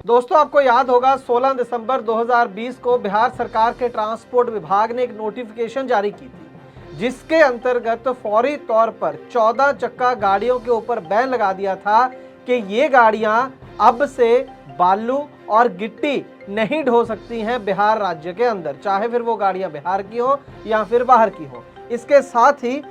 दोस्तों आपको याद होगा 16 दिसंबर 2020 को बिहार सरकार के ट्रांसपोर्ट विभाग ने एक नोटिफिकेशन जारी की थी, जिसके अंतर्गत फौरी तौर पर 14 चक्का गाड़ियों के ऊपर बैन लगा दिया था कि ये गाड़ियां अब से बालू और गिट्टी नहीं ढो सकती हैं बिहार राज्य के अंदर, चाहे फिर वो गाड़ियां बिहार की हो या फिर बाहर की हो। इसके साथ ही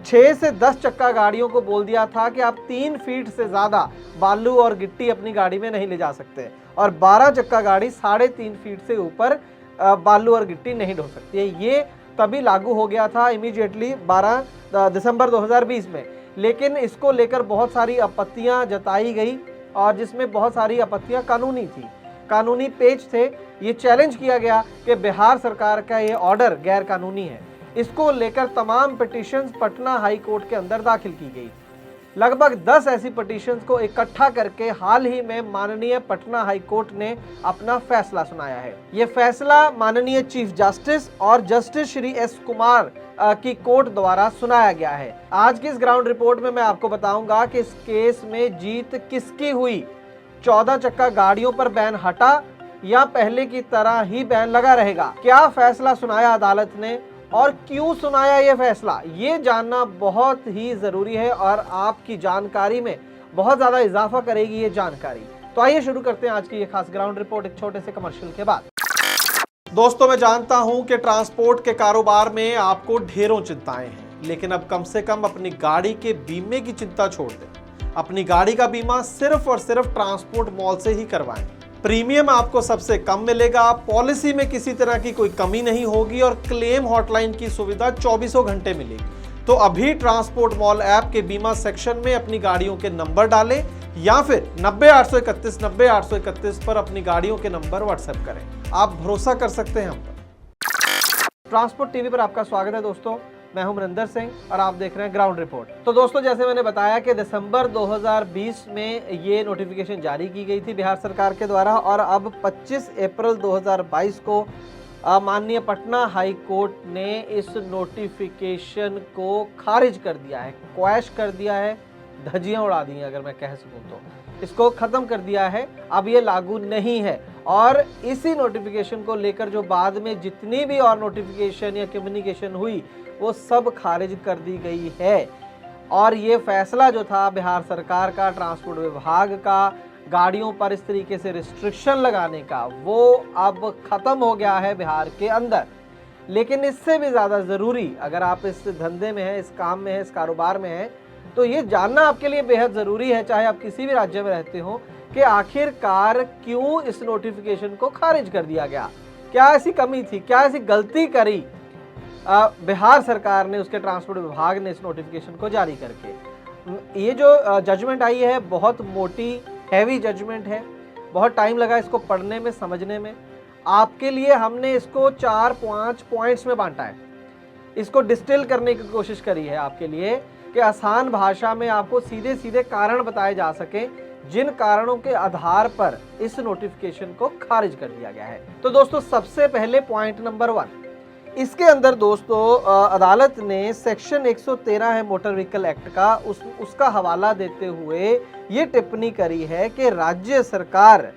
6 से 10 चक्का गाड़ियों को बोल दिया था कि आप 3 फीट से ज़्यादा बालू और गिट्टी अपनी गाड़ी में नहीं ले जा सकते, और 12 चक्का गाड़ी 3.5 फीट से ऊपर बालू और गिट्टी नहीं ढो सकती है। ये तभी लागू हो गया था इमीडिएटली 12 दिसंबर 2020 में, लेकिन इसको लेकर बहुत सारी आपत्तियां जताई गई और जिसमें बहुत सारी आपत्तियां कानूनी थी, कानूनी पेच थे। ये चैलेंज किया गया कि बिहार सरकार का ये ऑर्डर गैर कानूनी है। इसको लेकर तमाम पिटीशंस पटना हाई कोर्ट के अंदर दाखिल की गई। लगभग 10 ऐसी पिटीशंस को इकट्ठा करके हाल ही में माननीय पटना हाई कोर्ट ने अपना फैसला सुनाया है। ये फैसला माननीय चीफ जस्टिस और जस्टिस श्री एस कुमार की कोर्ट द्वारा सुनाया गया है। आज की इस ग्राउंड रिपोर्ट में मैं आपको बताऊंगा कि इस केस में जीत किसकी हुई। 14 चक्का गाड़ियों पर बैन हटा या पहले की तरह ही बैन लगा रहेगा? क्या फैसला सुनाया अदालत ने और क्यों सुनाया ये फैसला, ये जानना बहुत ही जरूरी है और आपकी जानकारी में बहुत ज्यादा इजाफा करेगी ये जानकारी। तो आइए शुरू करते हैं आज की ये खास ग्राउंड रिपोर्ट एक छोटे से कमर्शियल के बाद। दोस्तों मैं जानता हूं कि ट्रांसपोर्ट के कारोबार में आपको ढेरों चिंताएं हैं, लेकिन अब कम से कम अपनी गाड़ी के बीमे की चिंता छोड़ दें। अपनी गाड़ी का बीमा सिर्फ और सिर्फ ट्रांसपोर्ट मॉल से ही करवाएं। प्रीमियम आपको सबसे कम मिलेगा, पॉलिसी में किसी तरह की कोई कमी नहीं होगी और क्लेम हॉटलाइन की सुविधा 24 घंटे मिलेगी। तो अभी ट्रांसपोर्ट मॉल ऐप के बीमा सेक्शन में अपनी गाड़ियों के नंबर डालें या फिर 90 831 90 831 पर अपनी गाड़ियों के नंबर व्हाट्सएप करें। आप भरोसा कर सकते हैं हम पर। ट्रांसपोर्ट टीवी पर आपका स्वागत है दोस्तों, मैं हूं मनिंदर सिंह और आप देख रहे हैं ग्राउंड रिपोर्ट। तो दोस्तों जैसे मैंने बताया कि दिसंबर 2020 में ये नोटिफिकेशन जारी की गई थी बिहार सरकार के द्वारा, और अब 25 अप्रैल 2022 को माननीय पटना हाई कोर्ट ने इस नोटिफिकेशन को खारिज कर दिया है, क्वैश कर दिया है, धज्जियां उड़ा दी हैं अगर मैं कह सकूं तो, इसको खत्म कर दिया है। अब ये लागू नहीं है और इसी नोटिफिकेशन को लेकर जो बाद में जितनी भी और नोटिफिकेशन या कम्युनिकेशन हुई वो सब खारिज कर दी गई है। और ये फैसला जो था बिहार सरकार का, ट्रांसपोर्ट विभाग का, गाड़ियों पर इस तरीके से रिस्ट्रिक्शन लगाने का, वो अब खत्म हो गया है बिहार के अंदर। लेकिन इससे भी ज़्यादा ज़रूरी, अगर आप इस धंधे में हैं, इस काम में हैं, इस कारोबार में हैं, तो ये जानना आपके लिए बेहद ज़रूरी है, चाहे आप किसी भी राज्य में रहते हो, कि आखिरकार क्यों इस नोटिफिकेशन को खारिज कर दिया गया। क्या ऐसी कमी थी, क्या ऐसी गलती करी बिहार सरकार ने, उसके ट्रांसपोर्ट विभाग ने इस नोटिफिकेशन को जारी करके। ये जो जजमेंट आई है बहुत मोटी हैवी जजमेंट है, बहुत टाइम लगा इसको पढ़ने में, समझने में। आपके लिए हमने इसको 4-5 पॉइंट्स में बांटा है, इसको डिस्टिल करने की कोशिश करी है आपके लिए कि आसान भाषा में आपको सीधे सीधे कारण बताए जा सके जिन कारणों के आधार पर इस नोटिफिकेशन को खारिज कर दिया गया है। तो दोस्तों सबसे पहले पॉइंट नंबर 1, इसके अंदर दोस्तों अदालत ने सेक्शन 113 है मोटर व्हीकल एक्ट का, उसका हवाला देते हुए ये टिप्पणी करी है कि राज्य सरकार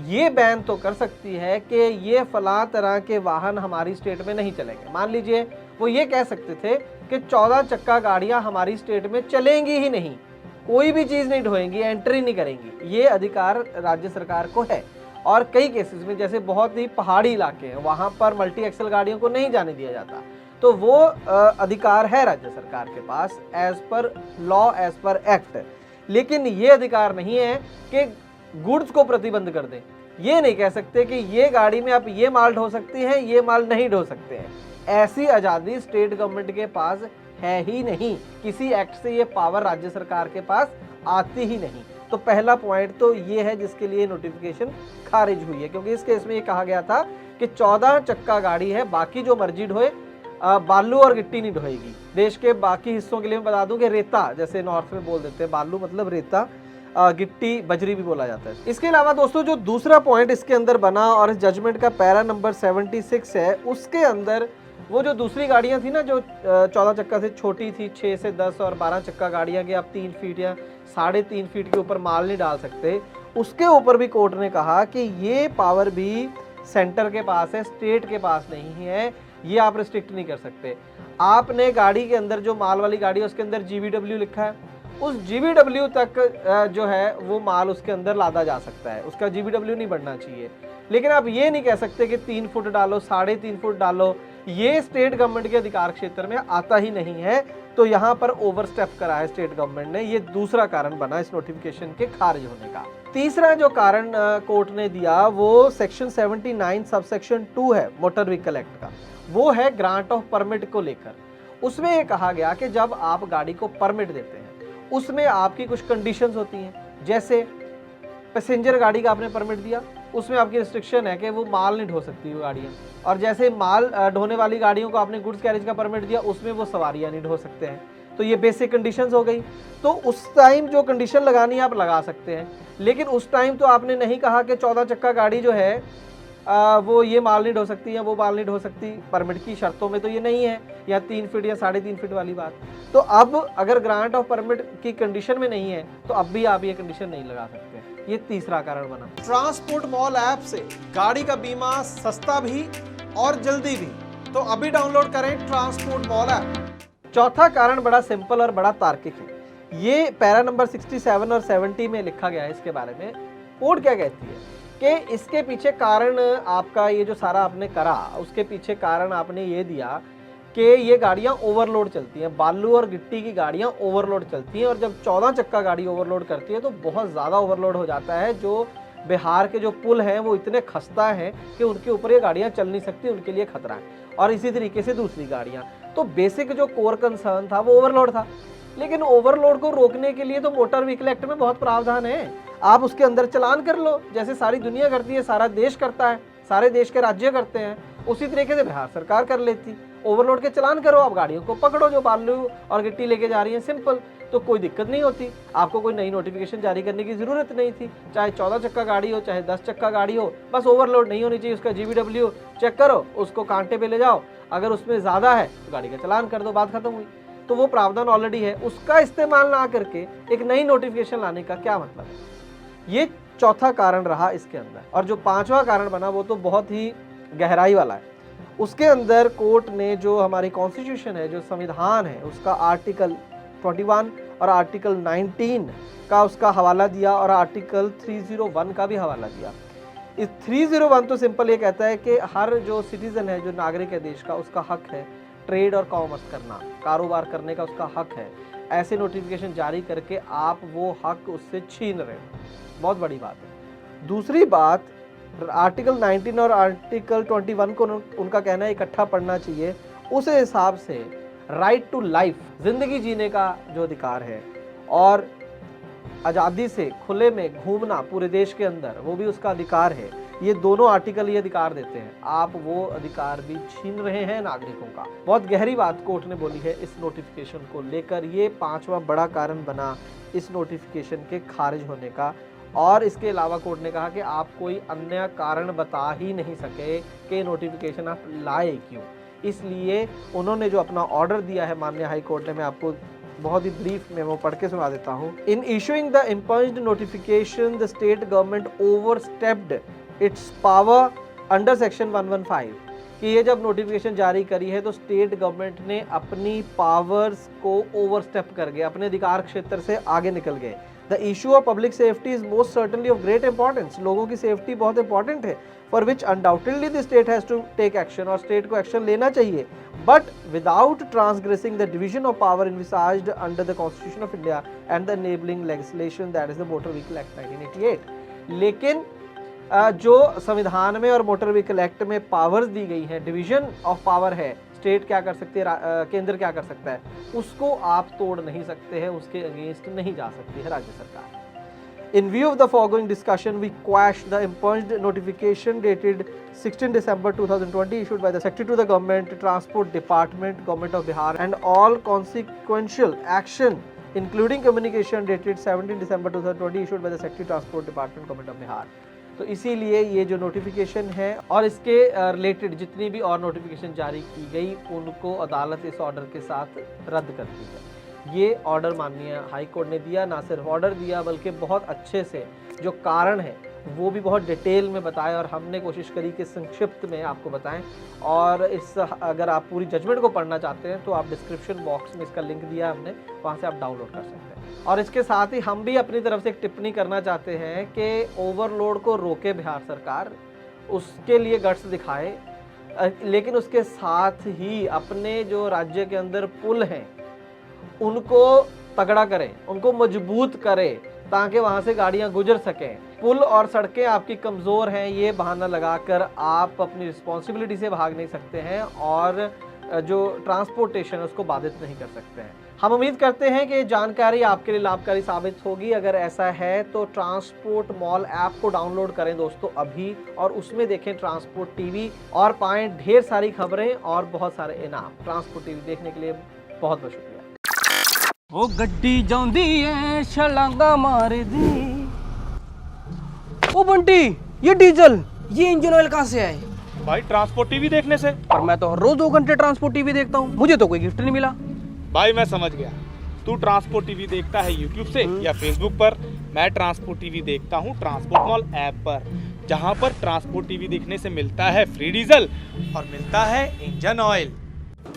ये बैन तो कर सकती है कि ये फलां तरह के वाहन हमारी स्टेट में नहीं चलेंगे। मान लीजिए वो ये कह सकते थे कि 14 चक्का गाड़ियां हमारी स्टेट में चलेंगी ही नहीं, कोई भी चीज़ नहीं ढोएंगी, एंट्री नहीं करेंगी। ये अधिकार राज्य सरकार को है। और कई केसेस में जैसे बहुत ही पहाड़ी इलाके हैं, वहाँ पर मल्टी एक्सल गाड़ियों को नहीं जाने दिया जाता, तो वो अधिकार है राज्य सरकार के पास as per law, as per act. लेकिन ये अधिकार नहीं है कि गुड्स को प्रतिबंध कर दें। ये नहीं कह सकते कि ये गाड़ी में आप ये माल ढो सकती हैं, ये माल नहीं ढो सकते हैं। ऐसी आज़ादी स्टेट गवर्नमेंट के पास है ही नहीं, किसी एक्ट से ये पावर राज्य सरकार के पास आती ही नहीं। तो पहला पॉइंट तो ये है जिसके लिए नोटिफिकेशन खारिज हुई है, क्योंकि इस केस में ये कहा गया था कि 14 चक्का गाड़ी है, बाकी जो मर्जी ढोए, बालू और गिट्टी नहीं ढोएगी। देश के बाकी हिस्सों के लिए मैं बता दूं कि रेता, जैसे नॉर्थ में बोल देते हैं बालू मतलब रेता, गिट्टी बजरी भी बोला जाता है। इसके अलावा दोस्तों जो दूसरा पॉइंट इसके अंदर बना और इस जजमेंट का पैरा नंबर 76 है, उसके अंदर वो जो दूसरी गाड़ियां थी ना जो 14 चक्का से छोटी थी, 6 से 10 और 12 चक्का गाड़ियां कि आप 3 फीट या 3.5 फीट के ऊपर माल नहीं डाल सकते, उसके ऊपर भी कोर्ट ने कहा कि ये पावर भी सेंटर के पास है, स्टेट के पास नहीं है, ये आप रिस्ट्रिक्ट नहीं कर सकते। आपने गाड़ी के अंदर जो माल वाली गाड़ी है उसके अंदर GVW लिखा है, उस GVW तक जो है वो माल उसके अंदर लादा जा सकता है, उसका GVW नहीं बढ़ना चाहिए। लेकिन आप ये नहीं कह सकते कि 3 फुट डालो, 3.5 फुट डालो, ये स्टेट गवर्नमेंट के अधिकार क्षेत्र में आता ही नहीं है। तो यहाँ पर ओवरस्टेप करा है स्टेट गवर्नमेंट ने, ये दूसरा कारण बना इस नोटिफिकेशन के खारिज होने का। तीसरा जो कारण कोर्ट ने दिया वो सेक्शन 79 सबसेक्शन 2 है मोटर व्हीकल एक्ट का, वो है ग्रांट ऑफ परमिट को लेकर। उसमें ये कहा गया कि जब आप गाड़ी को परमिट देते हैं उसमें आपकी कुछ कंडीशंस होती हैं, जैसे पैसेंजर गाड़ी का आपने परमिट दिया, उसमें आपकी रिस्ट्रिक्शन है कि वो माल नहीं ढो सकती वो गाड़ियाँ, और जैसे माल ढोने वाली गाड़ियों को आपने गुड्स कैरेज का परमिट दिया, उसमें वो सवारियाँ नहीं ढो सकते हैं। तो ये बेसिक कंडीशंस हो गई। तो उस टाइम जो कंडीशन लगानी है आप लगा सकते हैं, लेकिन उस टाइम तो आपने नहीं कहा कि 14 चक्का गाड़ी जो है वो ये माल नहीं ढो सकती या वो माल नहीं ढो सकती, परमिट की शर्तों में तो ये नहीं है, या 3 फीट या 3.5 फीट वाली बात। तो अब अगर ग्रांट ऑफ परमिट की कंडीशन में नहीं है तो अब भी आप ये कंडीशन नहीं लगा सकते। ये तीसरा कारण बना। ट्रांसपोर्ट मॉल ऐप से गाड़ी का बीमा सस्ता भी और जल्दी भी, तो अभी डाउनलोड करें ट्रांसपोर्ट मॉल ऐप। चौथा कारण बड़ा सिंपल और बड़ा तार्किक है। ये पैरा नंबर 67 और 70 में लिखा गया है। इसके बारे में कोर्ट क्या कहती है कि इसके पीछे कारण आपका ये जो सारा आपने करा, उसके पीछे कारण आपने ये दिया कि ये गाड़ियाँ ओवरलोड चलती हैं, बालू और गिट्टी की गाड़ियाँ ओवरलोड चलती हैं, और जब 14 चक्का गाड़ी ओवरलोड करती है तो बहुत ज़्यादा ओवरलोड हो जाता है। जो बिहार के जो पुल हैं वो इतने खस्ता हैं कि उनके ऊपर ये गाड़ियाँ चल नहीं सकती, उनके लिए खतरा है। और इसी तरीके से दूसरी गाड़ियाँ, तो बेसिक जो कोर कंसर्न था वो ओवरलोड था। लेकिन ओवरलोड को रोकने के लिए तो मोटर व्हीकल एक्ट में बहुत प्रावधान है, आप उसके अंदर चलान कर लो, जैसे सारी दुनिया करती है, सारा देश करता है, सारे देश के राज्य करते हैं, उसी तरीके से बिहार सरकार कर लेती। ओवरलोड के चलान करो, आप गाड़ियों को पकड़ो जो बालू और गिट्टी लेके जा रही है, सिंपल, तो कोई दिक्कत नहीं होती। आपको कोई नई नोटिफिकेशन जारी करने की जरूरत नहीं थी, चाहे 14 चक्का गाड़ी हो चाहे 10 चक्का गाड़ी हो, बस ओवरलोड नहीं होनी चाहिए। उसका GVW चेक करो, उसको कांटे पे ले जाओ, अगर उसमें ज़्यादा है तो गाड़ी का चलान कर दो, बात खत्म हुई। तो वो प्रावधान ऑलरेडी है, उसका इस्तेमाल ना करके एक नई नोटिफिकेशन लाने का क्या मतलब है। ये चौथा कारण रहा इसके अंदर। और जो पांचवा कारण बना वो तो बहुत ही गहराई वाला है। उसके अंदर कोर्ट ने जो हमारी कॉन्स्टिट्यूशन है, जो संविधान है, उसका आर्टिकल 21 और आर्टिकल 19 का उसका हवाला दिया, और आर्टिकल 301 का भी हवाला दिया। इस 301 तो सिंपल ये कहता है कि हर जो सिटीजन है, जो नागरिक है देश का, उसका हक है ट्रेड और कॉमर्स करना, कारोबार करने का उसका हक है। ऐसे नोटिफिकेशन जारी करके आप वो हक उससे छीन रहे हो, बहुत बड़ी बात है। दूसरी बात, आर्टिकल 19 और आर्टिकल 21 को उनका कहना है इकट्ठा पढ़ना चाहिए। उस हिसाब से राइट टू लाइफ, जिंदगी जीने का जो अधिकार है, और आज़ादी से खुले में घूमना पूरे देश के अंदर, वो भी उसका अधिकार है। ये दोनों आर्टिकल ये अधिकार देते हैं, आप वो अधिकार भी छीन रहे हैं नागरिकों का। बहुत गहरी बात कोर्ट ने बोली है इस नोटिफिकेशन को लेकर। ये पांचवा बड़ा कारण बना इस नोटिफिकेशन के खारिज होने का। और इसके अलावा कोर्ट ने कहा कि आप कोई अन्य कारण बता ही नहीं सके कि नोटिफिकेशन आप लाए क्यों। इसलिए उन्होंने जो अपना ऑर्डर दिया है माननीय हाई कोर्ट ने, मैं आपको बहुत ही ब्रीफ में वो पढ़ के सुना देता हूँ। In issuing the impugned notification the state government overstepped its power under section 115, कि ये जब नोटिफिकेशन जारी करी है तो स्टेट गवर्नमेंट ने अपनी पावर्स को ओवरस्टेप कर गए, अपने अधिकार क्षेत्र से आगे निकल गए। The issue of public safety is most certainly of great importance, लोगों की सेफ्टी बहुत इंपॉर्टेंट है, for which undoubtedly the state has to take action, और स्टेट को एक्शन लेना चाहिए, but without transgressing the division of power envisaged under the constitution of India and the enabling legislation that is the motor vehicle act 1988। लेकिन जो संविधान में और motor vehicle act में पावर्स दी गई हैं, डिवीजन ऑफ पावर है, स्टेट क्या कर सकती है, केंद्र क्या कर सकता है, उसको आप तोड़ नहीं सकते हैं, उसके अगेंस्ट नहीं जा सकती है राज्य सरकार। In view of the foregoing discussion, we quash the impunged notification dated 16 December 2020 issued by the Secretary to the Government, Transport Department, Government of Bihar, and all consequential action including communication dated 17 December 2020 issued by the Secretary Transport Department, Government of Bihar। तो इसीलिए ये जो notification है और इसके related जितनी भी और नोटिफिकेशन जारी की गई, उनको अदालत इस ऑर्डर के साथ रद्द करती है। ये ऑर्डर माननीय हाई कोर्ट ने दिया। ना सिर्फ ऑर्डर दिया बल्कि बहुत अच्छे से जो कारण है वो भी बहुत डिटेल में बताए और हमने कोशिश करी कि संक्षिप्त में आपको बताएं। और इस अगर आप पूरी जजमेंट को पढ़ना चाहते हैं तो आप डिस्क्रिप्शन बॉक्स में इसका लिंक दिया है हमने, वहाँ से आप डाउनलोड कर सकते हैं। और इसके साथ ही हम भी अपनी तरफ से एक टिप्पणी करना चाहते हैं कि ओवरलोड को रोके बिहार सरकार, उसके लिए गट्स दिखाए, लेकिन उसके साथ ही अपने जो राज्य के अंदर पुल हैं उनको तगड़ा करें, उनको मजबूत करें ताकि वहां से गाड़ियां गुजर सकें। पुल और सड़कें आपकी कमज़ोर हैं, ये बहाना लगाकर आप अपनी रिस्पॉन्सिबिलिटी से भाग नहीं सकते हैं और जो ट्रांसपोर्टेशन है उसको बाधित नहीं कर सकते हैं। हम उम्मीद करते हैं कि ये जानकारी आपके लिए लाभकारी साबित होगी। अगर ऐसा है तो ट्रांसपोर्ट मॉल ऐप को डाउनलोड करें दोस्तों अभी, और उसमें देखें ट्रांसपोर्ट टीवी और पाएं ढेर सारी खबरें और बहुत सारे इनाम। ट्रांसपोर्ट टीवी देखने के लिए बहुत बहुत शुक्रिया। ओ गड्डी जाऊंदी है छलांगा मार दी। ओ बंटी, ये डीजल, ये इंजन ऑयल कहाँ से आए? भाई ट्रांसपोर्ट टीवी देखने से। पर मैं तो हर रोज 2 घंटे ट्रांसपोर्ट टीवी देखता हूँ, मुझे तो कोई गिफ्ट नहीं मिला। भाई मैं समझ गया, तू ट्रांसपोर्ट टीवी देखता है यूट्यूब से या फेसबुक पर। मैं ट्रांसपोर्ट टीवी देखता हूँ ट्रांसपोर्ट मॉल ऐप पर, जहाँ पर ट्रांसपोर्ट टीवी देखने से मिलता है फ्री डीजल और मिलता है इंजन ऑयल।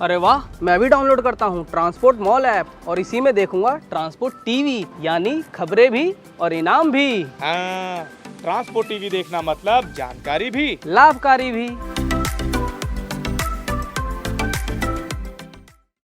अरे वाह, मैं भी डाउनलोड करता हूँ ट्रांसपोर्ट मॉल ऐप और इसी में देखूंगा ट्रांसपोर्ट टीवी, यानी खबरें भी और इनाम भी। हाँ, ट्रांसपोर्ट टीवी देखना मतलब जानकारी भी, लाभकारी भी।